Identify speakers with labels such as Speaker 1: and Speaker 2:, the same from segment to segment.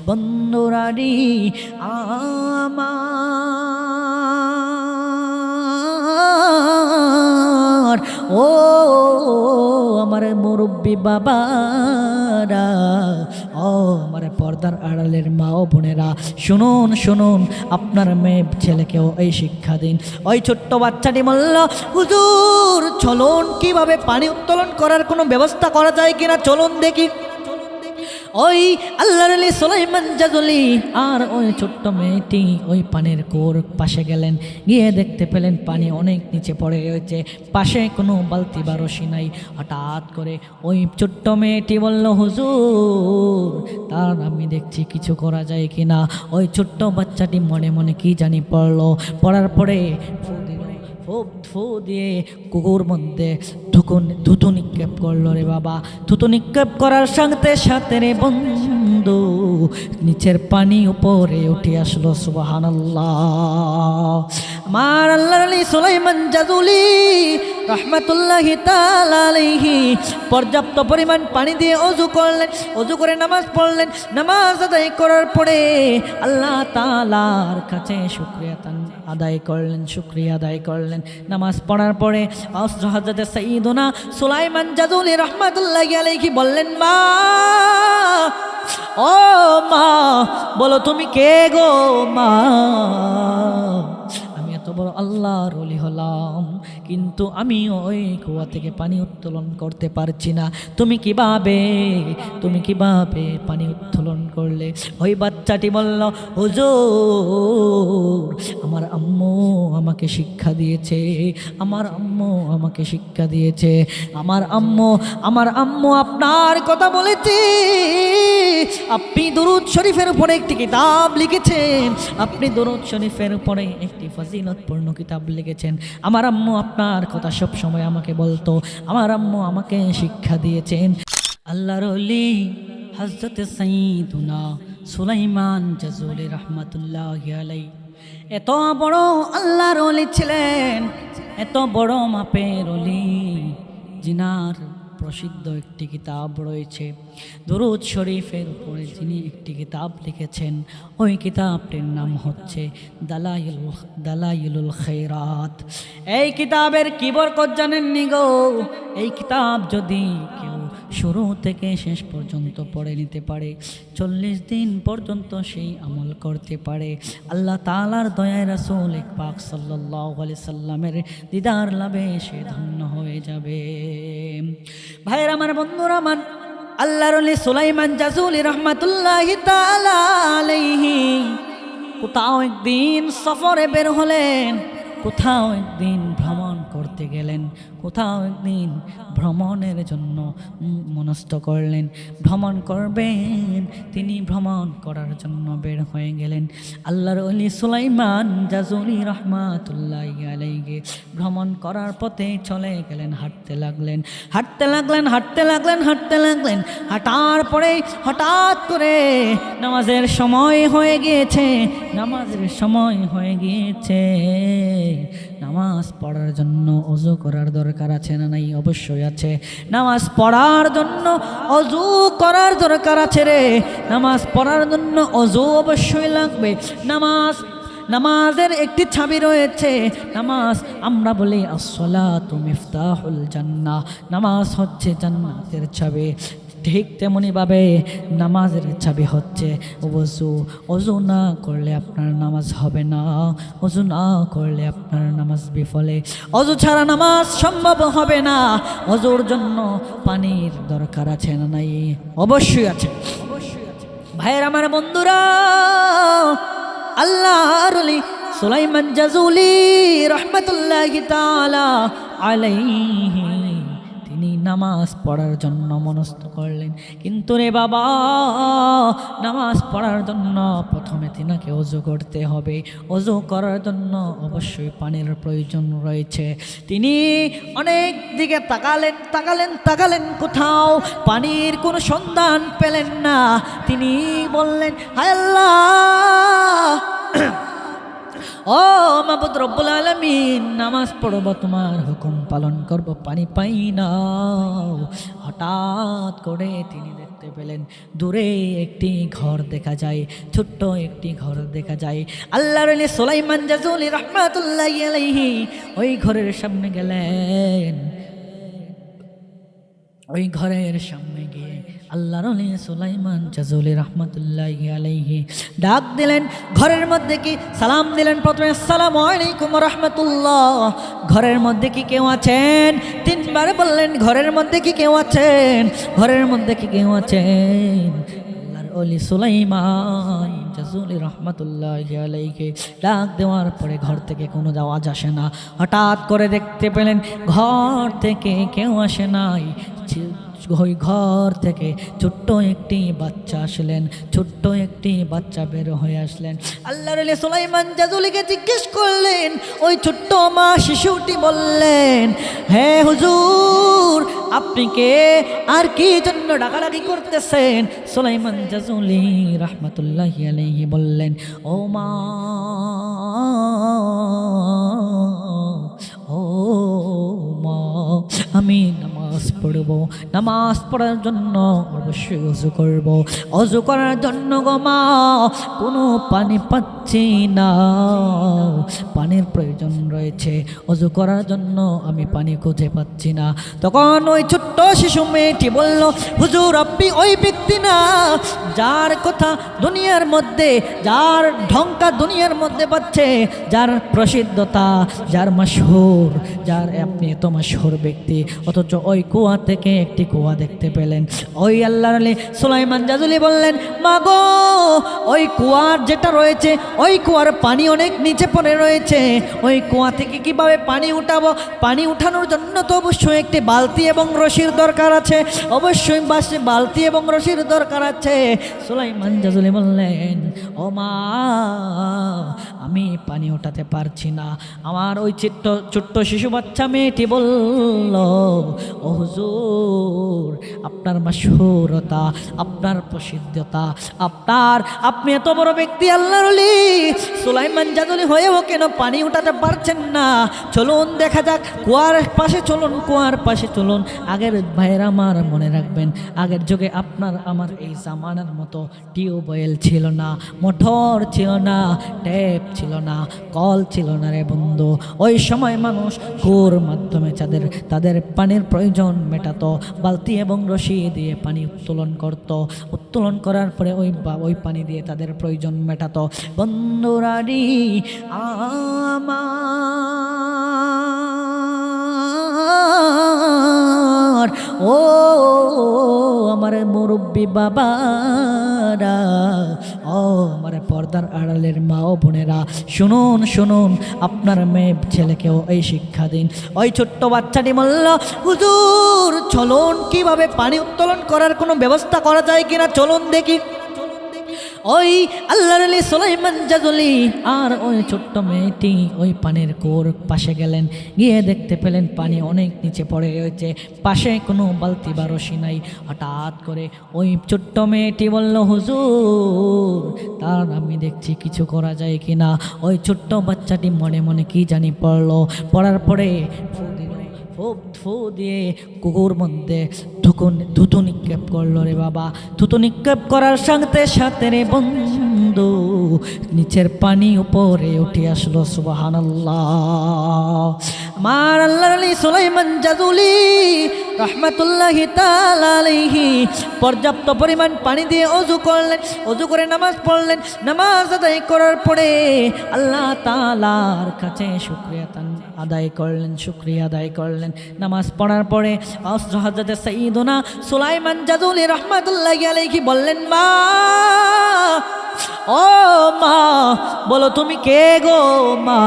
Speaker 1: বন্ধুরারি আমার, ও আমার মুরব্বী বাবারা, ও আমার পর্দার আড়ালের মা ও বোনেরা, শুনুন শুনুন, আপনার মেয়ে ছেলেকেও এই শিক্ষা দিন। ওই ছোট্ট বাচ্চাটি বলল, হুজুর চলুন কিভাবে পানি উত্তোলন করার কোনো ব্যবস্থা করা যায় কিনা চলুন দেখি। ওই আল্লাহর আলী সুলাইমান জাজুলি আর ওই ছোট্ট মেয়েটি ওই পানির কুয়োর পাশে গেলেন, গিয়ে দেখতে পেলেন পানি অনেক নিচে পড়ে রয়েছে, পাশে কোনো বালতি বা রশি নাই। হঠাৎ করে ওই ছোট্ট মেয়েটি বলল, হুজুর তার আমি দেখছি কিছু করা যায় কিনা। ওই ছোট্ট বাচ্চাটি মনে মনে কি জানি পড়লো, পড়ার পরে ফু দিয়ে কুকুর মধ্যে থুতু নিক্ষেপ করলো রে বাবা। থুতু নিক্ষেপ করার সাথে সাথে রে বন্ধু নিচের পানি উপরে উঠে আসলো। সুবহানাল্লাহ। আমার আল্লাহর আলী সুলাইমান জাজুলি রাহমাতুল্লাহি তাআলা আলাইহি পর্যাপ্ত পরিমাণ পানি দিয়ে ওযু করলেন, ওযু করে নামাজ পড়লেন। নামাজ আদায় করার পরে আল্লাহ তাআলার কাছে শুকরিয়া আদায় করলেন। নামাজ পড়ার পরে হযরত সাইয়্যিদুনা সুলাইমান জাজুলি রাহমাতুল্লাহি আলাইহি বললেন, মা, ও মা, বলো তুমি কে গো মা? আমি এত বড় আল্লাহর ওলি হলাম, কিন্তু আমি ওই কুয়া থেকে পানি উত্তোলন করতে পারছি না। তুমি কিভাবে পানি উত্তোলন করলে? ওই বাচ্চাটি বলল, হুজুর আমার আম্মু আমাকে শিক্ষা দিয়েছে, আমার আম্মু আপনার কথা বলেছে। আপনি দরুদ শরীফের উপরে একটি কিতাব লিখেছেন, একটি ফজিলতপূর্ণ কিতাব লিখেছেন। আমার আম্মু আপনার কথা সব সময় আমাকে বলতো, আমার আম্মু আমাকে শিক্ষা দিয়েছেন। আল্লাহর ওলি হযরত সাইয়্যিদুনা সুলাইমান জাজুলি রাহমাতুল্লাহি আলাইহি এত বড় আল্লাহর ওলি ছিলেন, এত বড় মাপের ওলি, জিনার প্রসিদ্ধ একটি কিতাব রয়েছে দরুদ শরীফের উপরে, যিনি একটি কিতাব লিখেছেন। ওই কিতাবটির নাম হচ্ছে দালাইলুল খায়রাত। এই কিতাবের কি বরকত জানেননি গো? এই কিতাব যদি কেউ শুরু থেকে শেষ পর্যন্ত পড়ে নিতে পারে, 40 দিন পর্যন্ত সেই আমল করতে পারে, আল্লাহ তাআলার দয়ায় রাসূল পাক সাল্লাল্লাহু আলাইহি সাল্লামের দিদার লাভে সে ধন্য হয়ে যাবে। ভাইরা আমার, বন্ধুরা আমার, আল্লাহর ওলি সুলাইমান জাজুলি রাহমাতুল্লাহি তাআলা আলাইহি কোথাও একদিন সফরে বের হলেন, কোথাও একদিন ভ্রমণ করতে গেলেন, কোথাও একদিন ভ্রমণের জন্য মনস্থ করলেন, ভ্রমণ করবেন। তিনি ভ্রমণ করার জন্য বের হয়ে গেলেন। আল্লাহর ওলি সুলাইমান জাজুলি রাহমাতুল্লাহি আলাইহি ভ্রমণ করার পথে চলে গেলেন, হাঁটতে লাগলেন। হাঁটার পরে হঠাৎ করে নামাজের সময় হয়ে গিয়েছে। নামাজ পড়ার জন্য ওযু করার দরকার আছে না নাই? অবশ্যই আছে। নামাজ পড়ার জন্য ওযু করার দরকার আছে রে। নামাজ পড়ার জন্য ওযু অবশ্যই লাগবে। নামাজের একটি চাবি রয়েছে। নামাজ আমরা বলি আসসালাতু মিফতাহুল জান্নাহ, নামাজ হচ্ছে জান্নাতের চাবি। ঠিক তেমনি ভাবে নামাজের চাবি হচ্ছে ওযু। ওযু না করলে আপনার নামাজ হবে না, ওযু না করলে আপনার নামাজ বিফলে। ওযু ছাড়া নামাজ সম্ভব হবে না। ওযুর জন্য পানির দরকার আছে না নাই? অবশ্যই আছে। ভাইয়ের আমার, বন্ধুরা, আল্লাহর ওলি সুলাইমান জাজুলি রাহমাতুল্লাহি তাআলা আলাইহি তিনি নামাজ পড়ার জন্য মনস্থ করলেন। কিন্তু রে বাবা, নামাজ পড়ার জন্য প্রথমে তিনাকে ওযু করতে হবে। ওযু করার জন্য অবশ্যই পানির প্রয়োজন রয়েছে। তিনি অনেক দিকে তাকালেন, কোথাও পানির কোনো সন্ধান পেলেন না। তিনি বললেন, হায় আল্লাহ, ও মাবুদ রব্বুল আলামিন, নামাজ পড়ব, তোমার হুকুম পালন করব, পানি পাই না। হঠাৎ করে তিনি দেখতে পেলেন দূরে একটি ঘর দেখা যায়, ছোট্ট একটি ঘর দেখা যায়। আল্লাহর ওলি সুলাইমান জাজুলি রাহমাতুল্লাহি আলাইহি ওই ঘরের সামনে গেলেন। ওই ঘরের সামনে গিয়ে আল্লাহর ওলি সুলাইমান জাজুলি রাহমাতুল্লাহি আলাইহি ডাক দিলেন। ঘরের মধ্যে কি সালাম দিলেন প্রথমে, আসসালামু আলাইকুম রাহমাতুল্লাহ। ঘরের মধ্যে কি কেউ আছেন? তিনবার বললেন ঘরের মধ্যে কি কেউ আছেন? ঘরের মধ্যে কি কেউ আছেন? আল্লাহর ওলি সুলাইমান জাজুলি রাহমাতুল্লাহি আলাইহি ডাক দেওয়ার পরে ঘর থেকে কোনো আওয়াজ আসে না। হঠাৎ করে দেখতে পেলেন ঘর থেকে কেউ আসে নাই। ওই ঘর থেকে ছোট্ট একটি বাচ্চা আসলেন, ছোট্ট একটি বাচ্চা বের হয়ে আসলেন। আল্লাহর ওলি সুলাইমান জাজুলিকে জিজ্ঞেস করলেন, ওই ছোট্ট মা শিশুটি বললেন, হে হুজুর আপনি কে, আর কি জন্য ডাকাডাকি করতেছেন? সুলাইমান জাজুলি রাহমাতুল্লাহি আলাইহি বললেন, ও মা, ও মা, আমি নামাজ পড়ব, নামাজ পড়ার জন্য অবশ্যই অজু করব। অজু করার জন্য গো মা কোনো পানি পাচ্ছি না, পানির প্রয়োজন রয়েছে, অজু করার জন্য আমি পানি খুঁজে পাচ্ছি না। তখন ওই ছোট্ট শিশু মেয়েটি বলল, হুজুর আপনি ওই ব্যক্তি না যার কথা দুনিয়ার মধ্যে, যার ঢঙ্কা দুনিয়ার মধ্যে পাচ্ছে, যার প্রসিদ্ধতা, যার মাশহুর, যার আপনি এত মাশহুর ব্যক্তি, অথচ ওই কুয়া থেকে একটি কুয়া দেখতে পেলেন। ওই আল্লাহর ওলি সুলাইমান জাজুলি বললেন, মাগো ওই কুয়ার যেটা রয়েছে, ওই কুয়ার পানি অনেক নিচে পড়ে রয়েছে, ওই কুয়া থেকে কিভাবে পানি উঠাবো? পানি উঠানোর জন্য তো অবশ্যই একটি বালতি এবং রশির দরকার আছে, অবশ্যই বালতি এবং রশির দরকার আছে। সুলাইমান জাজুলি বললেন, ও মা আমি পানি উঠাতে পারছি না। আমার ওই ছোট্ট শিশু বাচ্চা মেয়েটি বলল, ও হুজুর আপনার মাশহুরতা, আপনার প্রসিদ্ধতা, আপনি এত বড় ব্যক্তি আল্লাহর ওলি সুলাইমান জাজুলি হয়েও কেন পানি উঠাতে পারছেন না? চলুন দেখা যাক কুয়ার পাশে চলুন, কুয়ার পাশে চলুন। আগের ভাইয়েরা আমার মনে রাখবেন, আগের যুগে আপনার আমার এই জামানার মতো টিউবওয়েল ছিল না, মোটর ছিল না, ট্যাপ ছিল না, কল ছিল না রে বন্ধু। ওই সময় মানুষ কুয়োর মাধ্যমে তাদের পানির প্রয়োজন মেটাতো, বালতি এবং রশি দিয়ে পানি উত্তোলন করত, উত্তোলন করার পরে ওই পানি দিয়ে তাদের প্রয়োজন মেটাতো। বন্ধুরারি আমার, ও আমার মুরব্বী বাবারা, ও আমার পর্দার আড়ালের মা ও বোনেরা, শুনুন শুনুন, আপনার মেয়ে ছেলেকেও এই শিক্ষা দিন। ওই ছোট্ট বাচ্চাটি বলল, হুজুর চলুন কিভাবে পানি উত্তোলন করার কোনো ব্যবস্থা করা যায় কিনা চলুন দেখি। ওই আল্লাহর ওলি সুলাইমান জাজুলি আর ওই ছোট্ট মেয়েটি ওই পানির কুয়োর পাশে গেলেন, গিয়ে দেখতে পেলেন পানি অনেক নিচে পড়ে রয়েছে, পাশে কোনো বালতি বা রশি নাই। হঠাৎ করে ওই ছোট্ট মেয়েটি বলল, হুজুর তার আমি দেখছি কিছু করা যায় কিনা। ওই ছোট্ট বাচ্চাটি মনে মনে কি জানি পড়ার পরে ফু দিয়ে কুকুর মধ্যে থুতু নিক্ষেপ করলো রে বাবা। থুতু নিক্ষেপ করার সাথে সাথে রে বন্ধু নিচের পানি উপরে উঠে আসলো। সুবহানাল্লাহ। আমার আল্লাহর ওলি সুলাইমান জাজুলি রাহমাতুল্লাহি তাআলা আলাইহি পর্যাপ্ত পরিমাণ পানি দিয়ে অজু করলেন, অজু করে নামাজ পড়লেন। নামাজ আদায় করার পরে আল্লাহ তাআলার কাছে শুকরিয়া আদায় করলেন। নামাজ পড়ার পরে হযরত সাইয়্যিদুনা সুলাইমান জাজুলি রাহমাতুল্লাহি আলাইহি বললেন, মা, ও মা, বলো তুমি কে গো মা?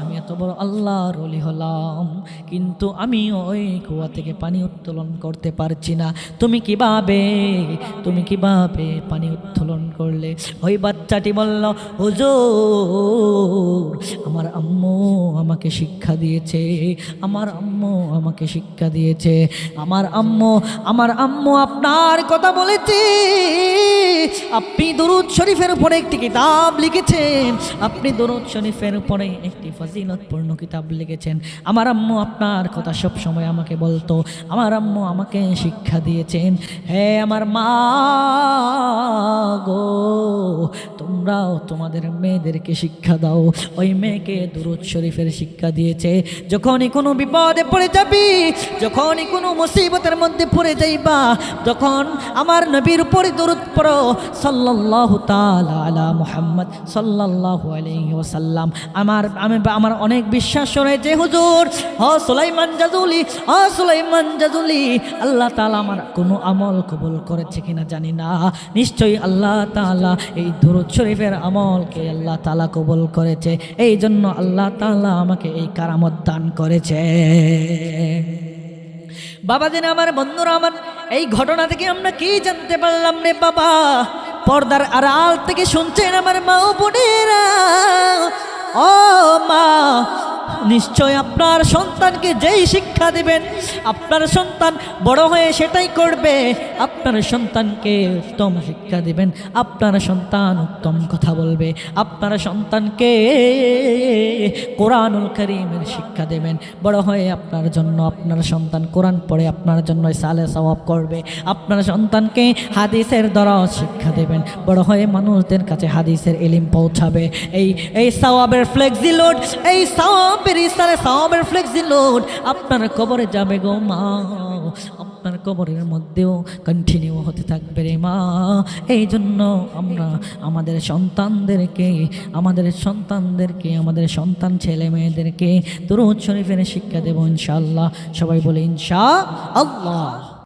Speaker 1: আমি এত বড় আল্লাহর ওলি হলাম, কিন্তু আমি ওই কুয়া থেকে পানি উত্তোলন করতে পারছি না। তুমি কিভাবে পানি উত্তোলন করলে? ওই বাচ্চাটি বলল, হুজুর আমার আম্মু আমাকে শিক্ষা দিয়েছে, আমার আম্মু আপনার কথা বলেছে, আপনি দরুদ শরীফের উপরে একটি কিতাব লিখেছেন, আপনি দরুদ শরীফের উপরে একটি ফজিলতপূর্ণ কিতাব লিখেছেন। আমার আম্মু আপনার কথা সব সময় আমাকে বলতো, আমার আম্মু আমাকে শিক্ষা দিয়েছেন। হে আমার মা গো, তোমরাও তোমাদের মেয়েদেরকে শিক্ষা দাও। ওই মেয়েকে দরুদ শরীফের শিক্ষা দিয়েছে। যখনই কোনো বিপদে পড়ে যাবি, যখনই কোনো মুসিবতের মধ্যে পড়ে যাইবা, যখন আমার নবীর উপরে দরুদ পড়ো, সাল্লাল্লাহু তাআলা আলা মুহাম্মদ সাল্লাল্লাহু আলাইহি ওয়াসাল্লাম। আমার অনেক বিশ্বাস রয়েছে হুজুর, সুলাইমান জাজুলি, আল্লাহ তাআলা আমার কোনো আমল কবুল করেছে কিনা জানি না, নিশ্চয়ই আল্লাহ তাআলা এই দরুদ শরীফের আমলকে আল্লাহ তাআলা কবুল করেছে। এই জন্য আল্লাহ তাআলা আমাকে এই কারামত দান করেছে। বাবা দিন আমার বন্ধুরা আমার, এই ঘটনা থেকে আমরা কি জানতে পারলাম রে বাবা? পর্দার আড়াল থেকে শুনছেন আমার মা ও বোনেরা, ও মা, নিশ্চয় আপনার সন্তানকে যেই শিক্ষা দিবেন, আপনার সন্তান বড় হয়ে সেটাই করবে। আপনার সন্তানকে উত্তম শিক্ষা দিবেন, আপনার সন্তান উত্তম কথা বলবে। আপনার সন্তানকে কোরআনুল কারীমের শিক্ষা দেবেন, বড় হয়ে আপনার জন্য, আপনার সন্তান কোরআন পড়ে আপনার জন্য সালে সওয়াব করবে। আপনার সন্তানকে হাদিসের দরজ শিক্ষা দেবেন, বড় হয়ে মানুষদের কাছে হাদিসের ইলম পৌঁছাবে। এই সওয়াবের ফ্লেক্সি লোড, এই সওয়াবের ফ্লেক্সি লোড আপনার কবরে যাবে গো মা, আপনার কবরের মধ্যেও কন্টিনিউ হতে থাকবে রে মা। এই জন্য আমরা আমাদের সন্তানদেরকে, আমাদের সন্তান ছেলে মেয়েদেরকে দরুদ শরীফের শিক্ষা দেব ইনশাআল্লাহ। সবাই বলে ইনশাআল্লাহ।